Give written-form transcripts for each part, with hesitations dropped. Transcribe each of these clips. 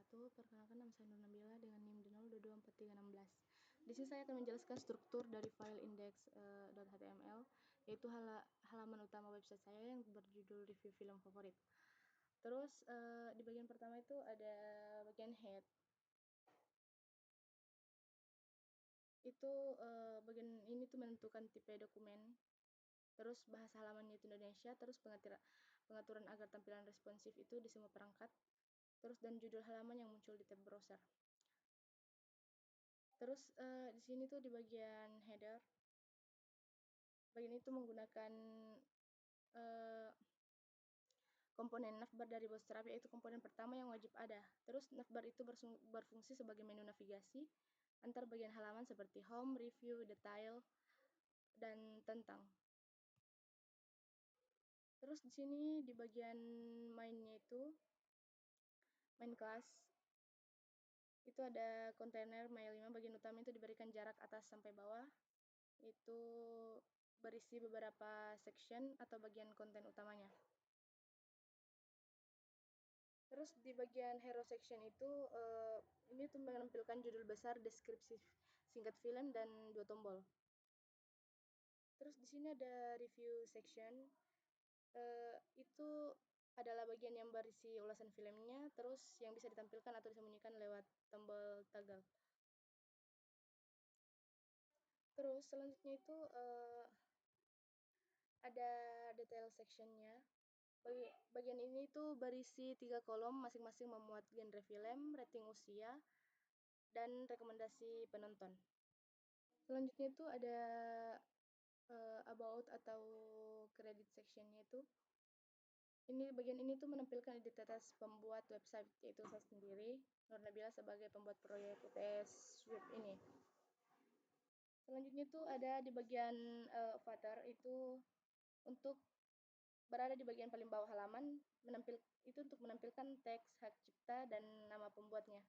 wabarakatuh. Perkenalkan, nama saya Nur Nabila dengan NIM 0224316. Di sini saya akan menjelaskan struktur dari file index.html, yaitu halaman utama website saya yang berjudul review film favorit. Terus di bagian pertama itu ada bagian head. Itu bagian ini tuh menentukan tipe dokumen. Terus bahasa halamannya itu Indonesia, terus pengaturan agar tampilan responsif itu di semua perangkat. Terus dan judul halaman yang muncul di tab browser. Terus di sini tuh di bagian header, bagian itu menggunakan komponen navbar dari Bootstrap, yaitu komponen pertama yang wajib ada. Terus navbar itu berfungsi sebagai menu navigasi antar bagian halaman seperti home, review, detail, dan tentang. Terus di sini di bagian mainnya itu main class itu ada kontainer my5. Bagian utama itu diberikan jarak atas sampai bawah, itu berisi beberapa section atau bagian konten utamanya. Terus di bagian hero section itu ini tuh menampilkan judul besar, deskripsi singkat film, dan 2 tombol. Terus di sini ada review section, itu adalah bagian yang berisi ulasan filmnya, terus yang bisa ditampilkan atau disembunyikan lewat tombol toggle. Terus selanjutnya itu ada detail sectionnya. Bagian ini tuh berisi 3 kolom, masing-masing memuat genre film, rating usia, dan rekomendasi penonton. Selanjutnya itu ada about atau credit sectionnya itu. Bagian ini tuh menampilkan identitas pembuat website, yaitu saya sendiri, Nur Nabila, sebagai pembuat proyek UTS Web ini. Selanjutnya itu ada di bagian avatar, itu untuk berada di bagian paling bawah halaman, itu untuk menampilkan teks hak cipta dan nama pembuatnya.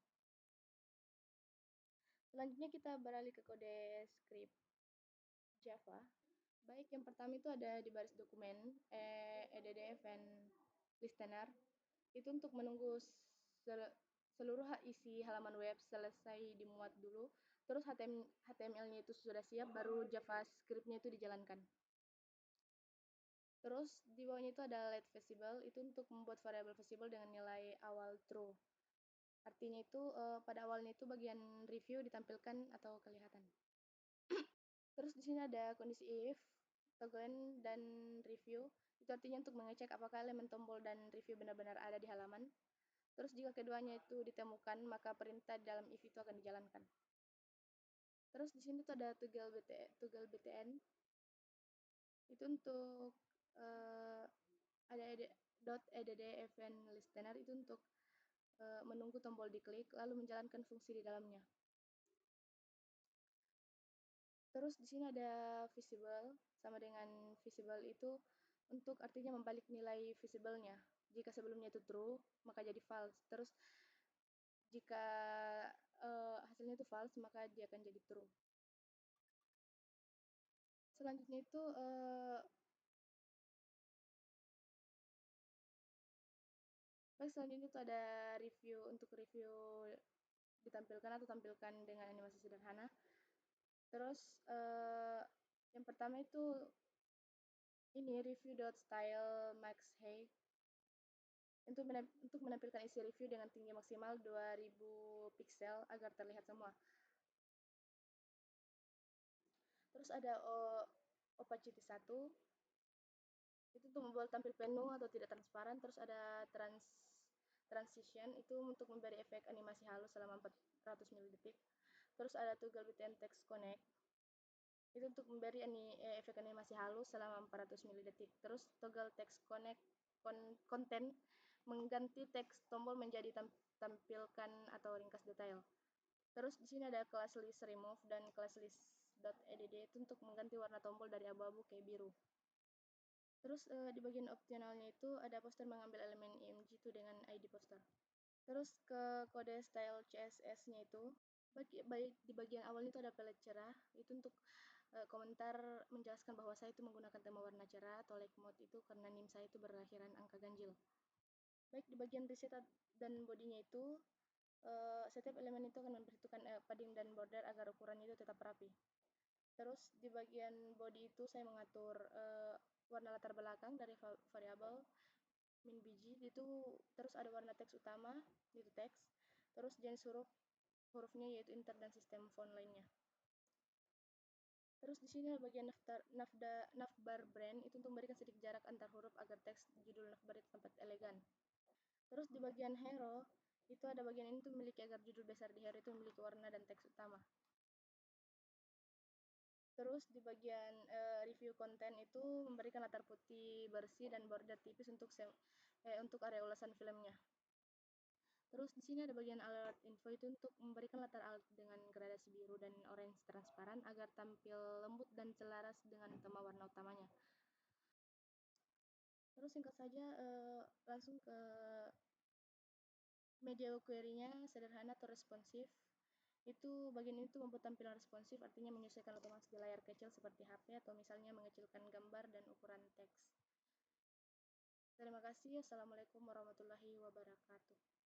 Selanjutnya kita beralih ke kode script Java. Baik, yang pertama itu ada di baris dokumen edd event listener. Itu untuk menunggu seluruh isi halaman web selesai dimuat dulu. Terus HTML-nya itu sudah siap, baru JavaScript-nya itu dijalankan. Terus di bawahnya itu ada let visible, itu untuk membuat variabel visible dengan nilai awal true. Artinya itu pada awalnya itu bagian review ditampilkan atau kelihatan. Terus di sini ada kondisi if, tagline, dan review. Itu artinya untuk mengecek apakah elemen tombol dan review benar-benar ada di halaman. Terus jika keduanya itu ditemukan, maka perintah dalam if itu akan dijalankan. Terus di sini tuh ada toggle btn. Itu untuk ada .edd event listener, itu untuk menunggu tombol diklik lalu menjalankan fungsi di dalamnya. Terus di sini ada visible, sama dengan visible itu untuk artinya membalik nilai visible-nya. Jika sebelumnya itu true, maka jadi false. Terus jika hasilnya itu false, maka dia akan jadi true. Selanjutnya itu selanjutnya itu ada review, untuk review ditampilkan atau tampilkan dengan animasi sederhana. Terus yang pertama itu ini review.style max height, untuk menampilkan isi review dengan tinggi maksimal 2000 pixel agar terlihat semua. Terus ada opacity 1, itu untuk membuat tampil penuh atau tidak transparan. Terus ada transition, itu untuk memberi efek animasi halus selama 400 mili-detik. Terus ada toggle btn text connect, itu untuk memberi efek animasi halus selama 400 mili-detik. Terus toggle text connect content, mengganti teks tombol menjadi tampilkan atau ringkas detail. Terus di sini ada class list remove dan class list.edd, itu untuk mengganti warna tombol dari abu-abu ke biru. Terus di bagian opsionalnya itu ada poster mengambil elemen img itu dengan id poster. Terus ke kode style CSS-nya itu baik di bagian awalnya itu ada palette cerah, itu untuk komentar menjelaskan bahwa saya itu menggunakan tema warna cerah atau light mode itu karena NIM saya itu berakhiran angka ganjil. Baik di bagian reset dan bodinya itu Setiap elemen itu akan memperhitungkan padding dan border agar ukurannya itu tetap rapi. Terus di bagian body itu saya mengatur warna latar belakang dari variabel min biji itu, terus ada warna teks utama itu teks, terus jenis hurufnya yaitu inter dan sistem font lainnya. Terus di sini ada bagian navbar brand itu untuk memberikan sedikit jarak antar huruf agar teks judul navbar itu tampak elegan. Terus di bagian hero itu ada bagian ini untuk memiliki agar judul besar di hero itu memiliki warna dan teks utama. Terus di bagian review konten itu memberikan latar putih bersih dan border tipis untuk area ulasan filmnya. Terus di sini ada bagian alert info itu untuk memberikan latar alert dengan gradasi biru dan orange transparan agar tampil lembut dan selaras dengan tema warna utamanya. Terus singkat saja langsung ke media query-nya sederhana atau responsif. Itu bagian itu membuat tampilan responsif, artinya menyesuaikan otomatis di layar kecil seperti HP atau misalnya mengecilkan gambar dan ukuran teks. Terima kasih. Assalamualaikum warahmatullahi wabarakatuh.